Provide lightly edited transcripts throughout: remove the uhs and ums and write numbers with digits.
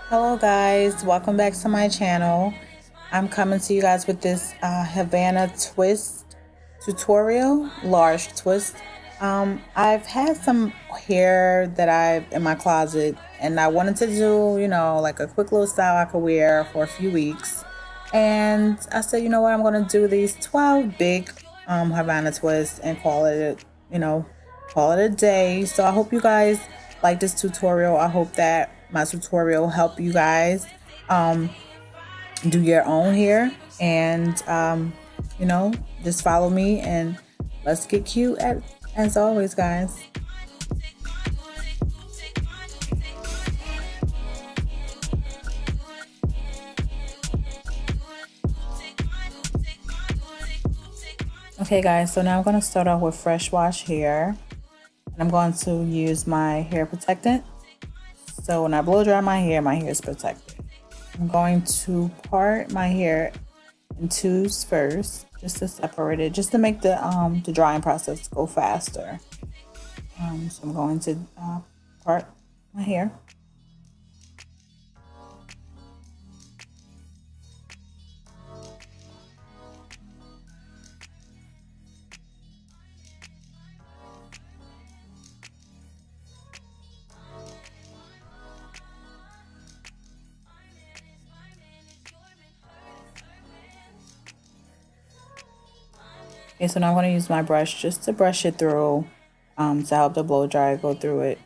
Hello guys, welcome back to my channel. I'm coming to you guys with this Havana Twist tutorial, large twist. I've had some hair that I've in my closet and I wanted to do, like a quick little style I could wear for a few weeks. And I said, you know what, I'm going to do these 12 big Havana twists and call it a day. So I hope you guys like this tutorial. I hope that my tutorial help you guys do your own hair and just follow me and let's get cute as always, guys. Okay guys, so now I'm going to start off with fresh wash hair, and I'm going to use my hair protectant. So when I blow dry my hair is protected. I'm going to part my hair in twos first, just to separate it, just to make the drying process go faster. So I'm going to part my hair. Okay, so now I'm going to use my brush just to brush it through to help the blow dry go through it.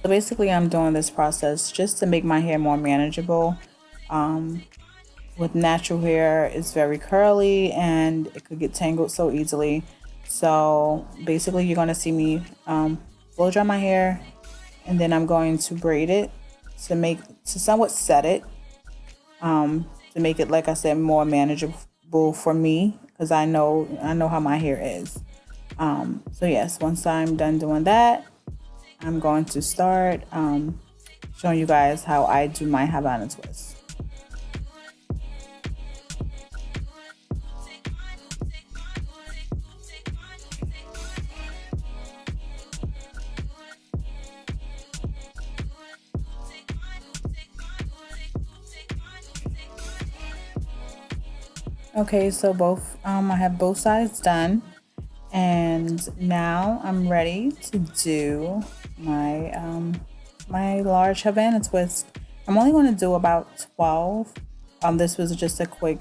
So basically I'm doing this process just to make my hair more manageable. With natural hair, it's very curly and it could get tangled so easily. So basically you're going to see me blow dry my hair, and then I'm going to braid it to somewhat set it, to make it, like I said, more manageable for me, because I know how my hair is. So yes, once I'm done doing that, I'm going to start showing you guys how I do my Havana twist. Okay, so I have both sides done, and now I'm ready to do my my large Havana twist. I'm only going to do about 12. This was just a quick,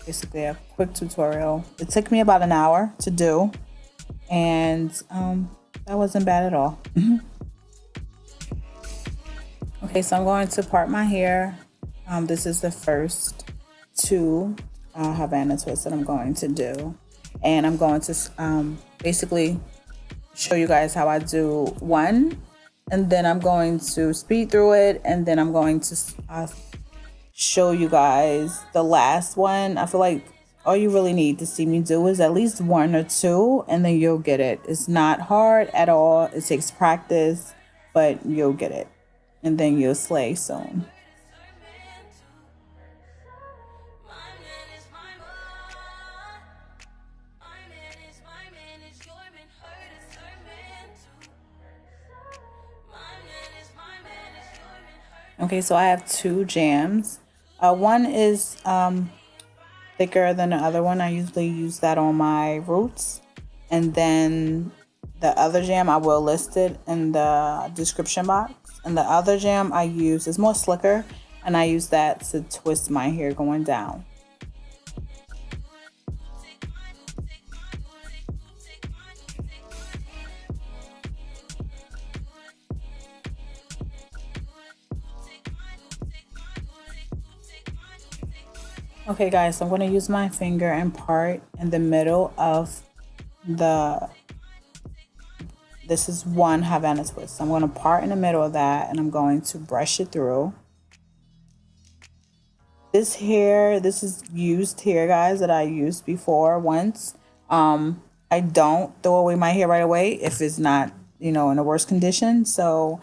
basically a quick tutorial. It took me about an hour to do, and that wasn't bad at all. Okay, so I'm going to part my hair. This is the first two Havana twists that I'm going to do, and I'm going to basically show you guys how I do one, and then I'm going to speed through it, and then I'm going to show you guys the last one. I feel like all you really need to see me do is at least one or two, and then you'll get it. It's not hard at all. It takes practice, but you'll get it, and then you'll slay soon. Okay, so I have two jams. One is thicker than the other one. I usually use that on my roots. And then the other jam, I will list it in the description box. And the other jam I use is more slicker, and I use that to twist my hair going down. Okay guys, so I'm going to use my finger and part in the middle of this is one Havana twist. So I'm going to part in the middle of that, and I'm going to brush it through. This is used hair, guys, that I used before once. I don't throw away my hair right away if it's not, in a worse condition. So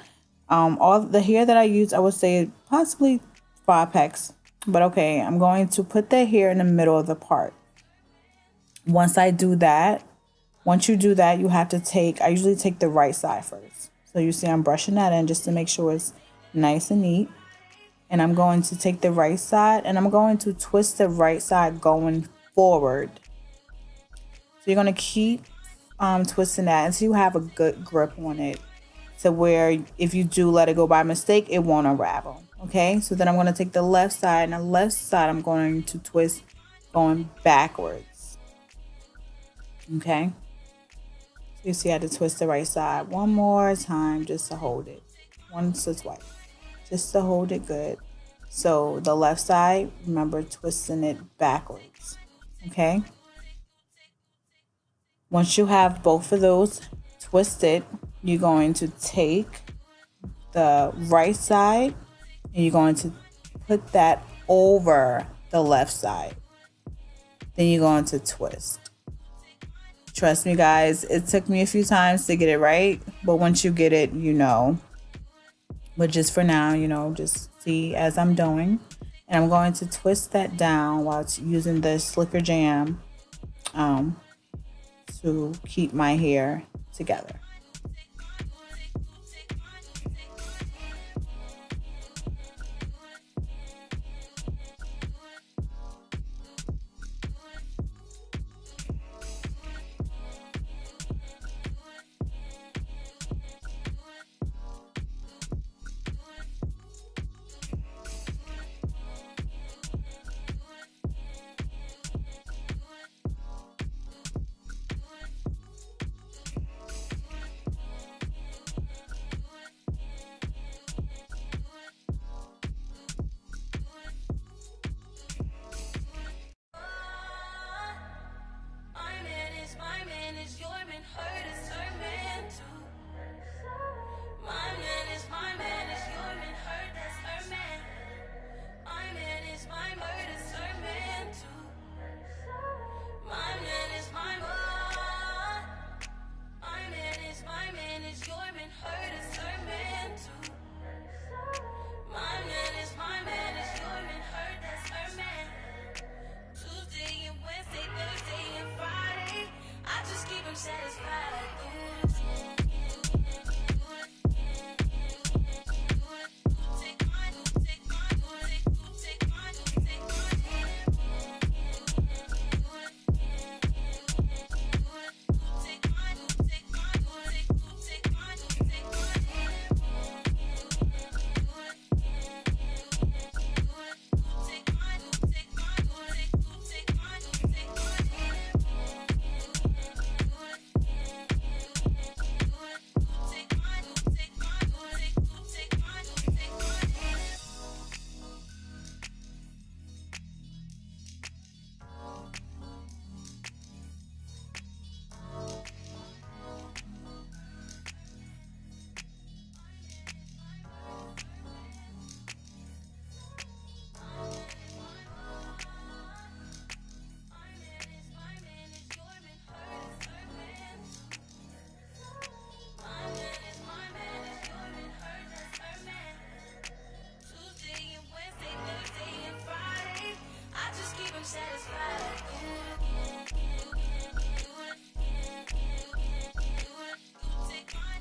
All the hair that I use, I would say possibly 5 packs. But okay, I'm going to put the hair in the middle of the part. Once you do that, you have to I usually take the right side first. So you see I'm brushing that in just to make sure it's nice and neat. And I'm going to take the right side and I'm going to twist the right side going forward. So you're going to keep twisting that until you have a good grip on it, to where if you do let it go by mistake, it won't unravel. Okay, so then I'm going to take the left side, and the left side I'm going to twist going backwards. Okay, so you see I had to twist the right side one more time just to hold it, once or twice, just to hold it good. So the left side, remember, twisting it backwards. Okay, once you have both of those twisted, you're going to take the right side and you're going to put that over the left side. Then you're going to twist. Trust me, guys, it took me a few times to get it right, but once you get it, you know. But just for now, you know, just see as I'm doing. And I'm going to twist that down while using the slicker jam to keep my hair together.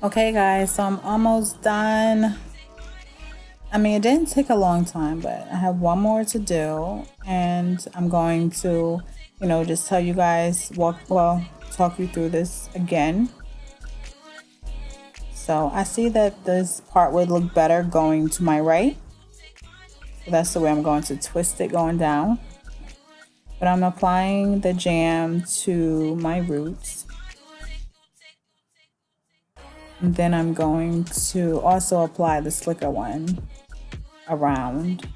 Okay, guys, so I'm almost done. I mean, it didn't take a long time, but I have one more to do, and I'm going to, you know, just tell you guys, talk you through this again. So I see that this part would look better going to my right. So that's the way I'm going to twist it going down. But I'm applying the jam to my roots. And then I'm going to also apply the slicker one around.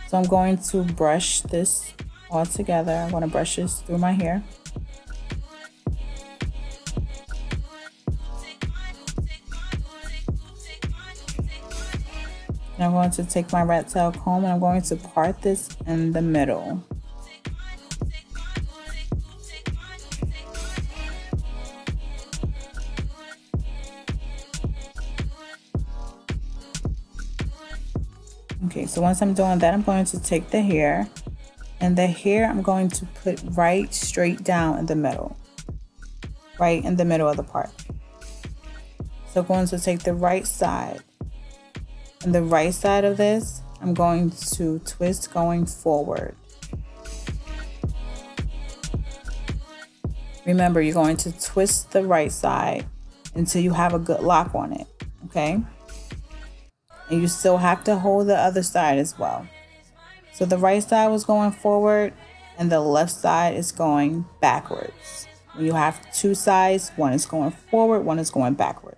So I'm going to brush this all together. I'm going to brush this through my hair. And I'm going to take my rat tail comb and I'm going to part this in the middle. Okay, so once I'm doing that, I'm going to take the hair, and the hair I'm going to put right straight down in the middle, right in the middle of the part. So I'm going to take the right side, and the right side of this, I'm going to twist going forward. Remember, you're going to twist the right side until you have a good lock on it, okay? And you still have to hold the other side as well. So the right side was going forward and the left side is going backwards. When you have two sides, one is going forward, one is going backward.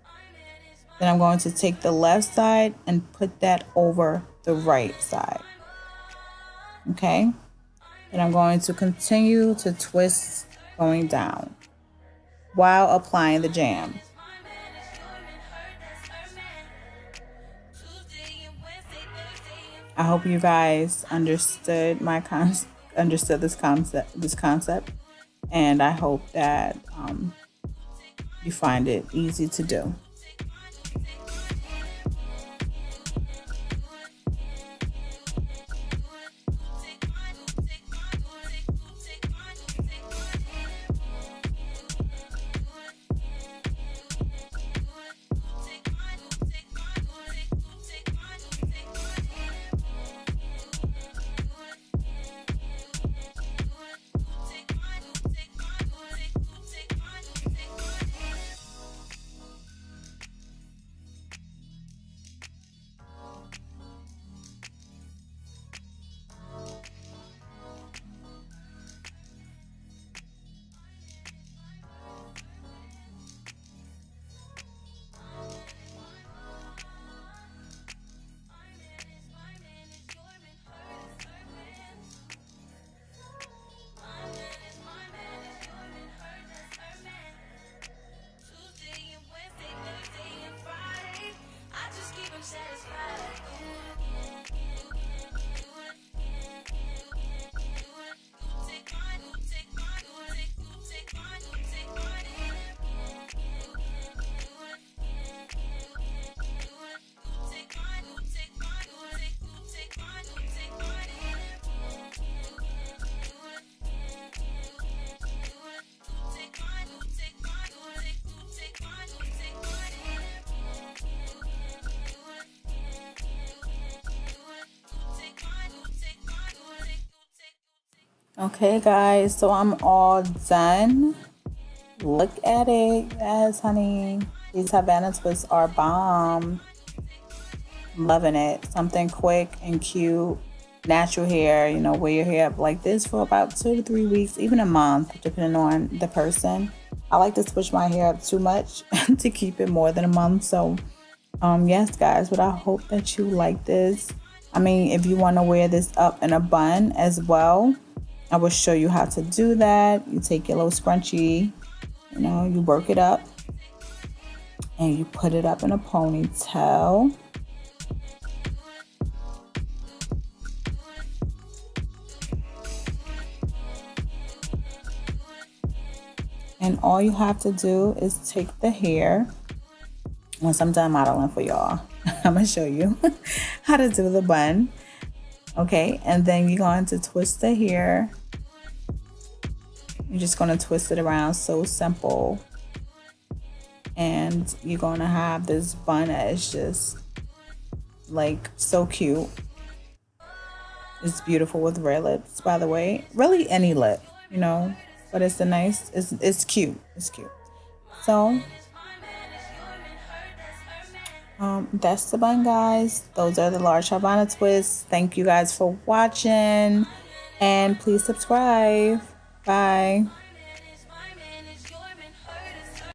Then I'm going to take the left side and put that over the right side. Okay? And I'm going to continue to twist going down while applying the jam. I hope you guys understood this concept, and I hope that you find it easy to do. Okay guys, so I'm all done. Look at it. Yes, honey. These Havana twists are bomb. Loving it. Something quick and cute. Natural hair, you know, wear your hair up like this for about 2 to 3 weeks, even a month, depending on the person. I like to switch my hair up too much to keep it more than a month. So, yes, guys, but I hope that you like this. I mean, if you want to wear this up in a bun as well, I will show you how to do that. You take your little scrunchie, you know, you work it up and you put it up in a ponytail. And all you have to do is take the hair. Once I'm done modeling for y'all, I'm gonna show you how to do the bun. Okay, and then you're going to twist the hair. You're just going to twist it around, so simple. And you're going to have this bun that is just like so cute. It's beautiful with red lips, by the way. Really any lip, you know, but it's it's cute. It's cute. So that's the bun, guys. Those are the Large Havana twists. Thank you guys for watching, and please subscribe. Bye.